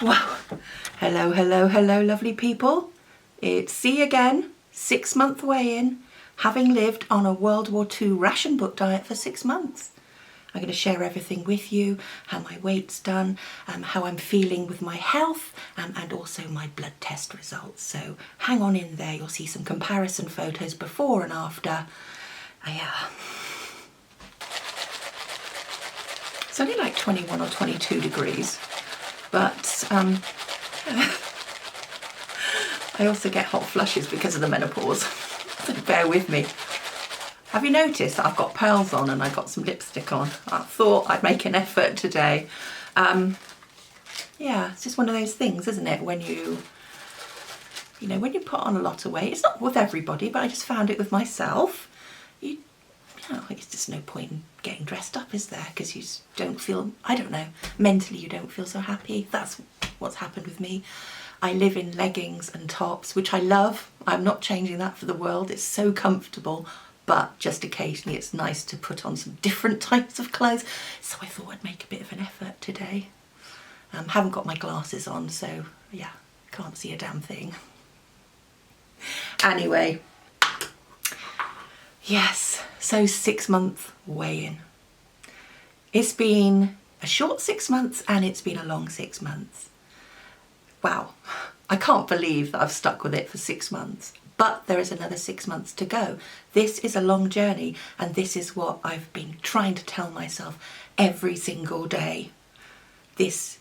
Wow. Hello, hello, hello, lovely people. It's C again, 6-month weigh-in, having lived on a World War II ration book diet for 6 months. I'm going to share everything with you, how my weight's done, how I'm feeling with my health, and also my blood test results. So hang on in there, you'll see some comparison photos before and after. It's only like 21 or 22 degrees, but I also get hot flushes because of the menopause, so bear with me. Have you noticed that I've got pearls on and I got some lipstick on? I thought I'd make an effort today. Yeah, it's just one of those things, isn't it? When you when you put on a lot of weight, it's not with everybody, but I just found it with myself. It's just no point in getting dressed up, is there? Because you don't feel, I don't know, mentally you don't feel so happy. That's what's happened with me. I live in leggings and tops, which I love. I'm not changing that for the world. It's so comfortable, but just occasionally it's nice to put on some different types of clothes. So I thought I'd make a bit of an effort today. Haven't got my glasses on, so yeah, can't see a damn thing. Anyway, yes, so 6-month weigh-in. It's been a short 6 months and it's been a long 6 months. Wow, I can't believe that I've stuck with it for 6 months, but there is another 6 months to go. This is a long journey, and this is what I've been trying to tell myself every single day. This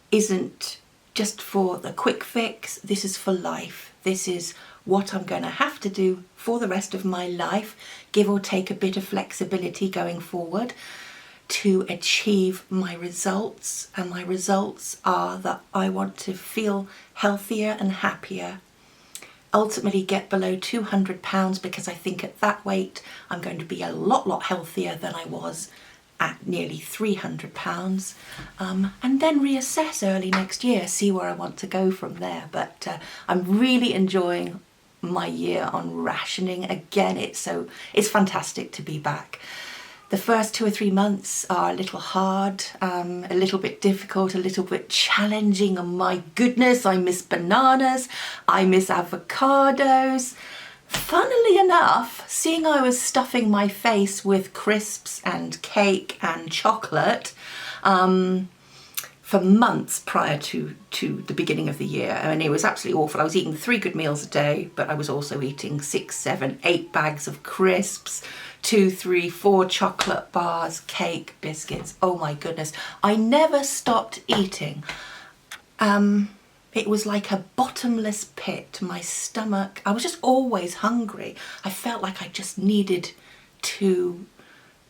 isn't just for the quick fix, this is for life. This is what I'm going to have to do for the rest of my life, give or take a bit of flexibility going forward, to achieve my results. And my results are that I want to feel healthier and happier, ultimately get below 200 pounds, because I think at that weight I'm going to be a lot healthier than I was at nearly 300 pounds, and then reassess early next year, see where I want to go from there. But I'm really enjoying my year on rationing again. It's fantastic to be back. The first 2 or 3 months are a little hard, a little bit difficult, a little bit challenging. And my goodness, I miss bananas, I miss avocados. Funnily enough, seeing I was stuffing my face with crisps and cake and chocolate for months prior to the beginning of the year, and it was absolutely awful. I was eating 3 good meals a day, but I was also eating 6, 7, 8 bags of crisps, 2, 3, 4 chocolate bars, cake, biscuits. Oh my goodness, I never stopped eating. It was like a bottomless pit. My stomach, I was just always hungry. I felt like I just needed to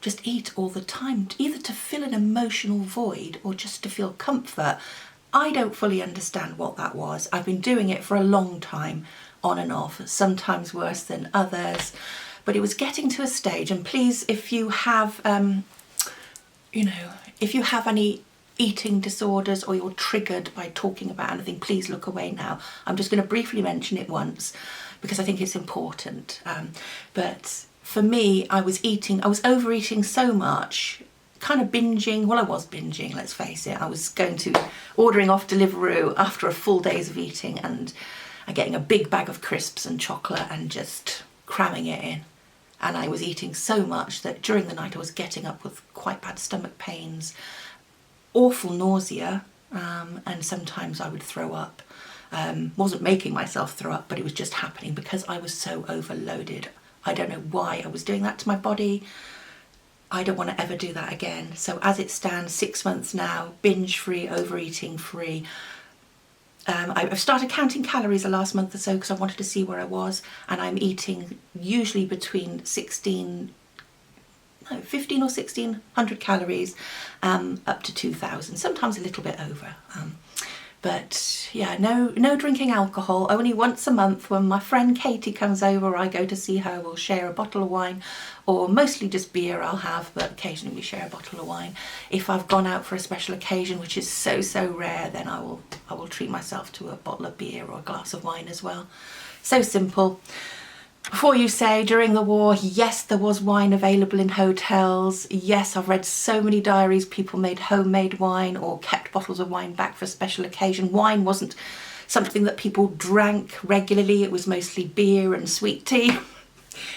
just eat all the time, either to fill an emotional void or just to feel comfort. I don't fully understand what that was. I've been doing it for a long time, on and off, sometimes worse than others. But it was getting to a stage, and please, if you have, if you have any eating disorders or you're triggered by talking about anything, please look away now. I'm just going to briefly mention it once because I think it's important. But for me, I was overeating so much, kind of binging. Well, I was binging, let's face it. I was ordering off Deliveroo after a full day's of eating and getting a big bag of crisps and chocolate and just cramming it in. And I was eating so much that during the night I was getting up with quite bad stomach pains, awful nausea, and sometimes I would throw up. Wasn't making myself throw up, but it was just happening because I was so overloaded. I don't know why I was doing that to my body. I don't want to ever do that again. So as it stands, 6 months now, binge free, overeating free. I've started counting calories the last month or so because I wanted to see where I was, and I'm eating usually between 15 or 1600 calories, up to 2000, sometimes a little bit over. But yeah, no drinking alcohol, only once a month when my friend Katie comes over, I go to see her, we'll share a bottle of wine, or mostly just beer I'll have, but occasionally we share a bottle of wine. If I've gone out for a special occasion, which is so rare, then I will treat myself to a bottle of beer or a glass of wine as well. So simple. Before you say, during the war, yes, there was wine available in hotels. Yes, I've read so many diaries, people made homemade wine or kept bottles of wine back for a special occasion. Wine wasn't something that people drank regularly. It was mostly beer and sweet tea.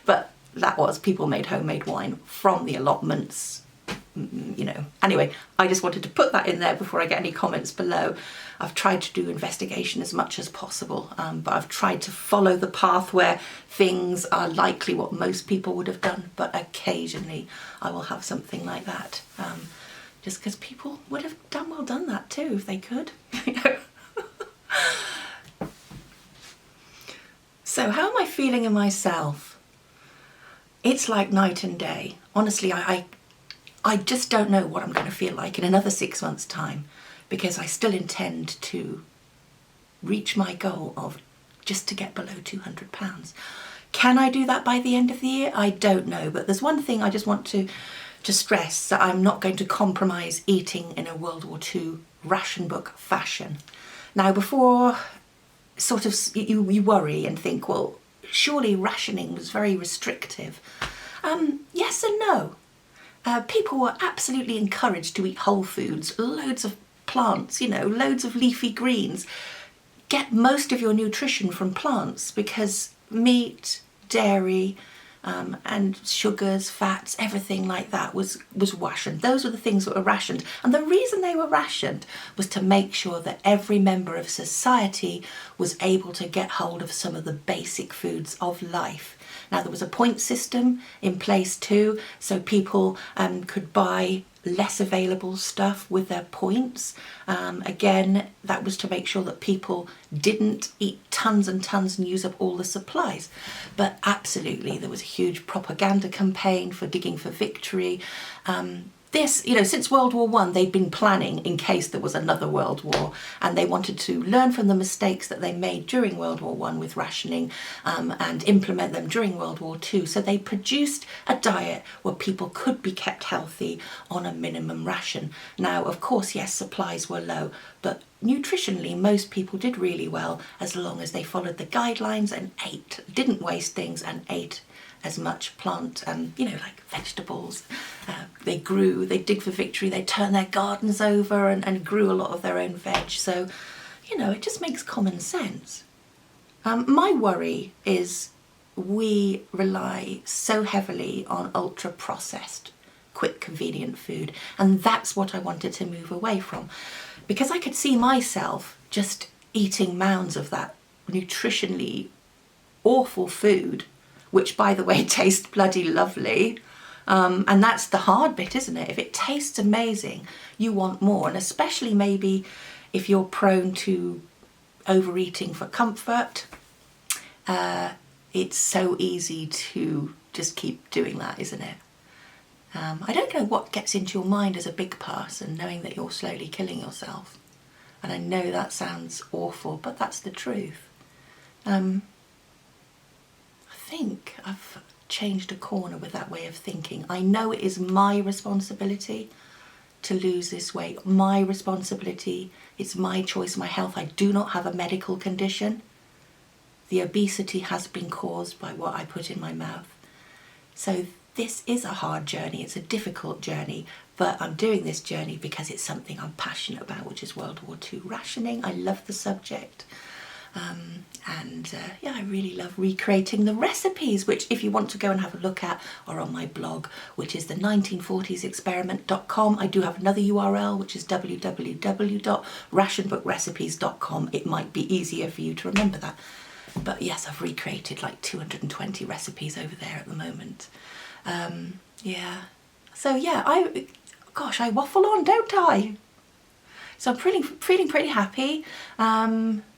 But that was, people made homemade wine from the allotments, you know. Anyway, I just wanted to put that in there before I get any comments below. I've tried to do investigation as much as possible, but I've tried to follow the path where things are likely what most people would have done, but occasionally I will have something like that, just because people would have done that too if they could. You know? So how am I feeling in myself? It's like night and day. Honestly, I just don't know what I'm going to feel like in another 6 months' time, because I still intend to reach my goal of just to get below 200 pounds. Can I do that by the end of the year? I don't know, but there's one thing I just want to stress, that I'm not going to compromise eating in a World War II ration book fashion. Now, before sort of you worry and think, well, surely rationing was very restrictive. Yes and no. People were absolutely encouraged to eat whole foods, loads of plants, you know, loads of leafy greens. Get most of your nutrition from plants, because meat, dairy, and sugars, fats, everything like that was rationed. Those were the things that were rationed. And the reason they were rationed was to make sure that every member of society was able to get hold of some of the basic foods of life. Now, there was a point system in place too, so people could buy less available stuff with their points. Again, that was to make sure that people didn't eat tons and tons and use up all the supplies. But absolutely, there was a huge propaganda campaign for digging for victory. This, you know, since World War I, they'd been planning in case there was another World War, and they wanted to learn from the mistakes that they made during World War I with rationing, and implement them during World War II. So they produced a diet where people could be kept healthy on a minimum ration. Now, of course, yes, supplies were low, but nutritionally, most people did really well as long as they followed the guidelines and ate, didn't waste things, and ate as much plant, you know, like vegetables. They grew, they dig for victory, they turned their gardens over and grew a lot of their own veg. So, you know, it just makes common sense. My worry is we rely so heavily on ultra processed, quick, convenient food. And that's what I wanted to move away from, because I could see myself just eating mounds of that nutritionally awful food, which, by the way, tastes bloody lovely. And that's the hard bit, isn't it? If it tastes amazing, you want more. And especially maybe if you're prone to overeating for comfort, it's so easy to just keep doing that, isn't it? I don't know what gets into your mind as a big person, knowing that you're slowly killing yourself. And I know that sounds awful, but that's the truth. I think I've changed a corner with that way of thinking. I know it is my responsibility to lose this weight, my responsibility, it's my choice, my health. I do not have a medical condition. The obesity has been caused by what I put in my mouth. So this is a hard journey, it's a difficult journey, but I'm doing this journey because it's something I'm passionate about, which is World War II rationing. I love the subject. Yeah, I really love recreating the recipes, which, if you want to go and have a look at, are on my blog, which is the 1940sexperiment.com. I do have another URL, which is www.rationbookrecipes.com. It might be easier for you to remember that. But yes, I've recreated like 220 recipes over there at the moment. Yeah. So yeah, I waffle on, don't I? So I'm feeling pretty happy.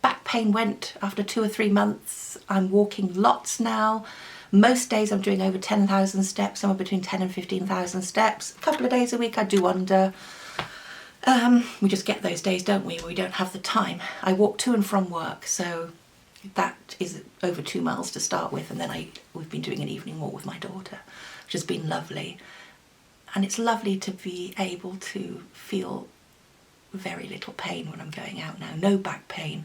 Back pain went after 2 or 3 months. I'm walking lots now. Most days I'm doing over 10,000 steps, somewhere between 10 and 15,000 steps. A couple of days a week I do under. We just get those days, don't we, where we don't have the time. I walk to and from work, so that is over 2 miles to start with, and then we've been doing an evening walk with my daughter, which has been lovely. And it's lovely to be able to feel very little pain when I'm going out now. No back pain,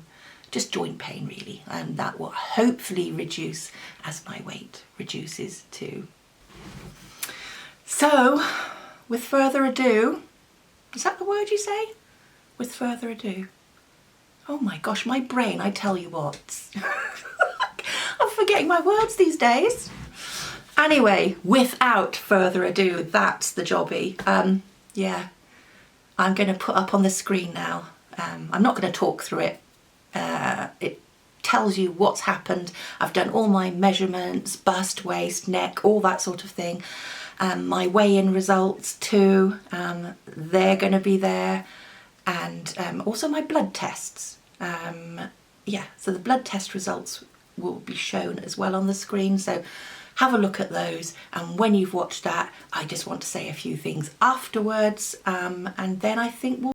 just joint pain really, and that will hopefully reduce as my weight reduces too. So, with further ado, is that the word you say? With further ado. Oh my gosh, my brain, I tell you what. I'm forgetting my words these days. Anyway, without further ado, that's the jobby. Yeah, I'm going to put up on the screen now. I'm not going to talk through it. It tells you what's happened. I've done all my measurements, bust, waist, neck, all that sort of thing. My weigh-in results too, they're going to be there, and also my blood tests. Yeah, so the blood test results will be shown as well on the screen, so have a look at those, and when you've watched that, I just want to say a few things afterwards, and then I think we'll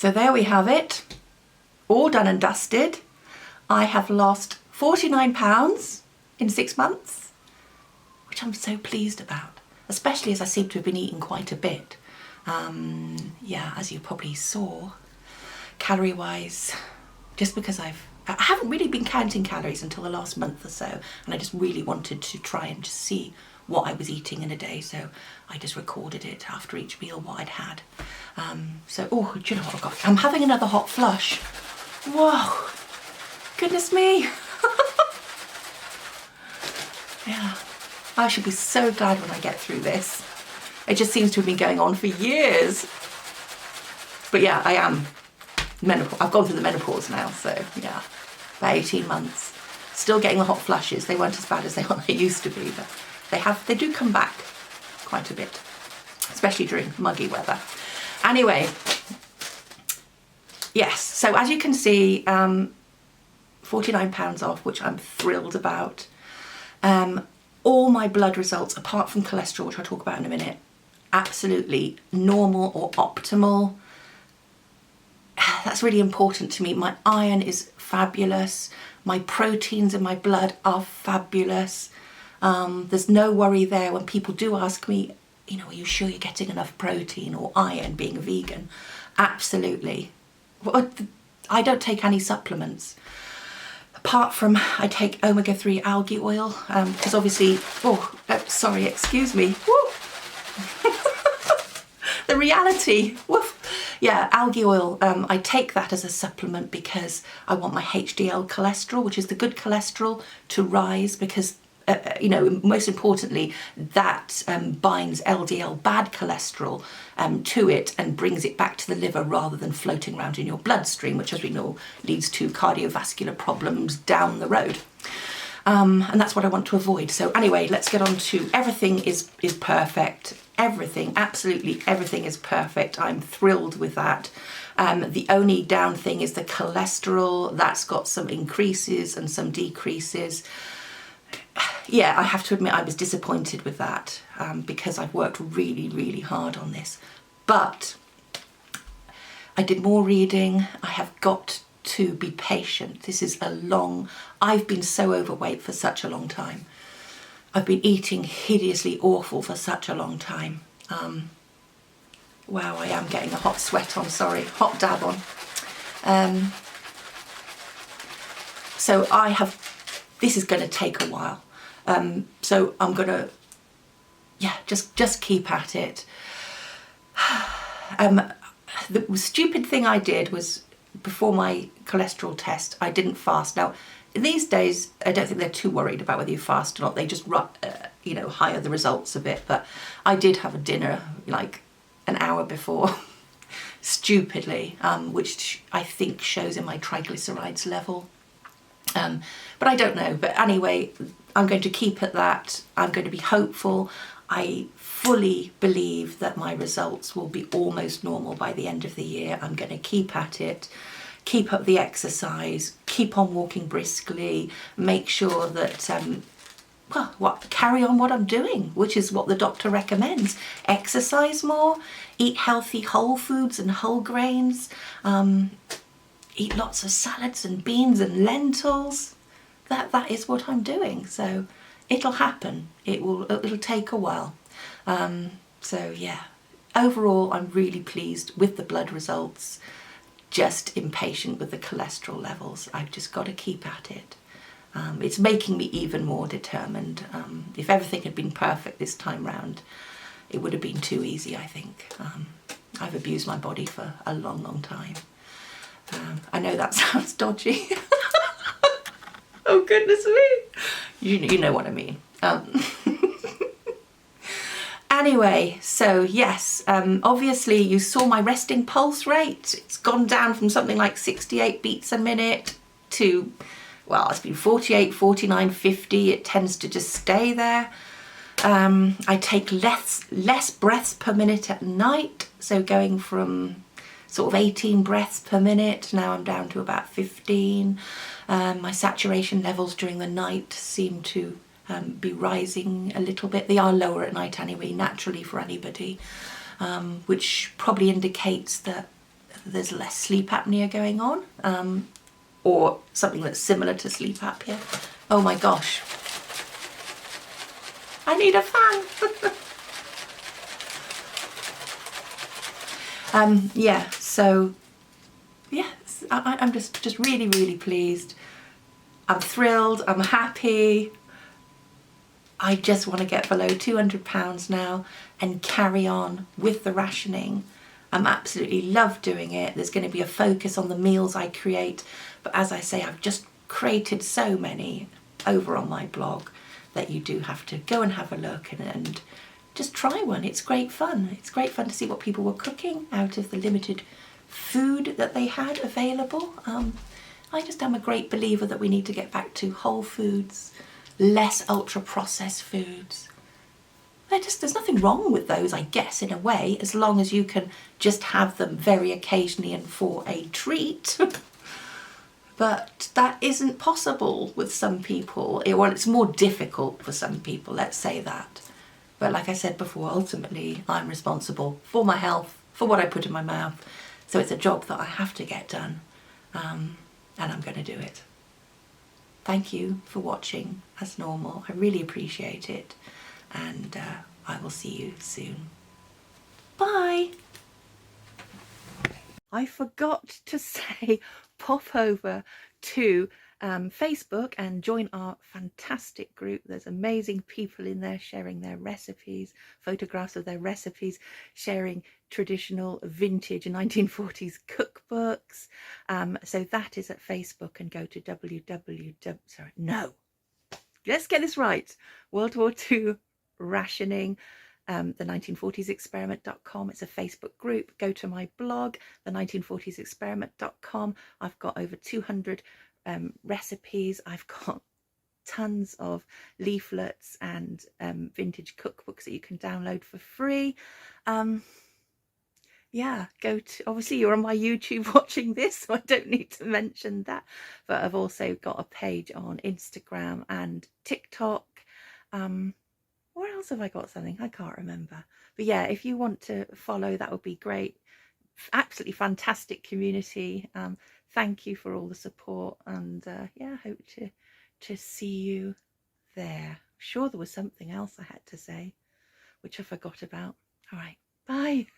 So there we have it, all done and dusted. I have lost 49 pounds in 6 months, which I'm so pleased about, especially as I seem to have been eating quite a bit. Yeah, as you probably saw, calorie wise, just because I haven't really been counting calories until the last month or so, and I just really wanted to try and just see what I was eating in a day, so I just recorded it after each meal what I'd had. So, oh, do you know what I've got? I'm having another hot flush. Whoa, goodness me. Yeah, I should be so glad when I get through this. It just seems to have been going on for years. But yeah, I am menopause. I've gone through the menopause now, so yeah, about 18 months. Still getting the hot flushes. They weren't as bad as they used to be, but they do come back quite a bit, especially during muggy weather. Anyway, yes, so as you can see, 49 pounds off, which I'm thrilled about. All my blood results, apart from cholesterol, which I'll talk about in a minute, absolutely normal or optimal. That's really important to me. My iron is fabulous. My proteins in my blood are fabulous. There's no worry there when people do ask me, you know, are you sure you're getting enough protein or iron being a vegan? Absolutely. Well, I don't take any supplements. Apart from, I take omega-3 algae oil, because obviously, sorry, excuse me. Woo. The reality, woof. Yeah, algae oil, I take that as a supplement because I want my HDL cholesterol, which is the good cholesterol, to rise, because you know, most importantly, that binds LDL bad cholesterol to it and brings it back to the liver rather than floating around in your bloodstream, which, as we know, leads to cardiovascular problems down the road. And that's what I want to avoid. So anyway, let's get on to everything is perfect. Everything, absolutely everything is perfect. I'm thrilled with that. The only down thing is the cholesterol. That's got some increases and some decreases. Yeah, I have to admit I was disappointed with that because I've worked really, really hard on this. But I did more reading. I have got to be patient. This is I've been so overweight for such a long time. I've been eating hideously awful for such a long time. Wow, I am getting a hot sweat on, sorry, hot dab on. So this is going to take a while. So I'm going to, yeah, just keep at it. The stupid thing I did was, before my cholesterol test, I didn't fast. Now, these days, I don't think they're too worried about whether you fast or not. They just, you know, hire the results of it. But I did have a dinner like an hour before, stupidly, which I think shows in my triglycerides level. But I don't know. But anyway, I'm going to keep at that. I'm going to be hopeful. I fully believe that my results will be almost normal by the end of the year. I'm going to keep at it, keep up the exercise, keep on walking briskly, make sure that, carry on what I'm doing, which is what the doctor recommends. Exercise more, eat healthy whole foods and whole grains, eat lots of salads and beans and lentils. That is what I'm doing. So it'll happen. It'll take a while. So yeah, overall, I'm really pleased with the blood results. Just impatient with the cholesterol levels. I've just got to keep at it. It's making me even more determined. If everything had been perfect this time round, it would have been too easy, I think. I've abused my body for a long, long time. I know that sounds dodgy. Oh goodness me. You know what I mean. Anyway, so yes, obviously you saw my resting pulse rate. It's gone down from something like 68 beats a minute to, well, it's been 48, 49, 50. It tends to just stay there. I take less breaths per minute at night. So going from sort of 18 breaths per minute, now I'm down to about 15. My saturation levels during the night seem to be rising a little bit. They are lower at night anyway, naturally for anybody, which probably indicates that there's less sleep apnea going on, or something that's similar to sleep apnea. Oh my gosh. I need a fan. Yeah, so yeah, I'm just really, really pleased. I'm thrilled, I'm happy. I just want to get below 200 pounds now and carry on with the rationing. I'm absolutely love doing it. There's going to be a focus on the meals I create. But as I say, I've just created so many over on my blog that you do have to go and have a look and just try one. It's great fun. It's great fun to see what people were cooking out of the limited food that they had available. I just am a great believer that we need to get back to whole foods, less ultra-processed foods. There's nothing wrong with those, I guess, in a way, as long as you can just have them very occasionally and for a treat. But that isn't possible with some people. Well, it's more difficult for some people, let's say that. But like I said before, ultimately, I'm responsible for my health, for what I put in my mouth. So it's a job that I have to get done, and I'm going to do it. Thank you for watching, as normal. I really appreciate it. And I will see you soon. Bye. I forgot to say, pop over to Facebook and join our fantastic group. There's amazing people in there sharing their recipes, photographs of their recipes, sharing traditional vintage 1940s cookbooks. So that is at Facebook, and go to let's get this right. WW2 Rationing, the 1940sexperiment.com. It's a Facebook group. Go to my blog, the 1940sexperiment.com. I've got over 200 recipes. I've got tons of leaflets and vintage cookbooks that you can download for free. Yeah, go to, obviously you're on my YouTube watching this, so I don't need to mention that, but I've also got a page on Instagram and TikTok. Where else have I got something? I can't remember. But yeah, if you want to follow, that would be great. Absolutely fantastic community. Thank you for all the support, and yeah, hope to see you there. I'm sure there was something else I had to say, which I forgot about. All right, bye.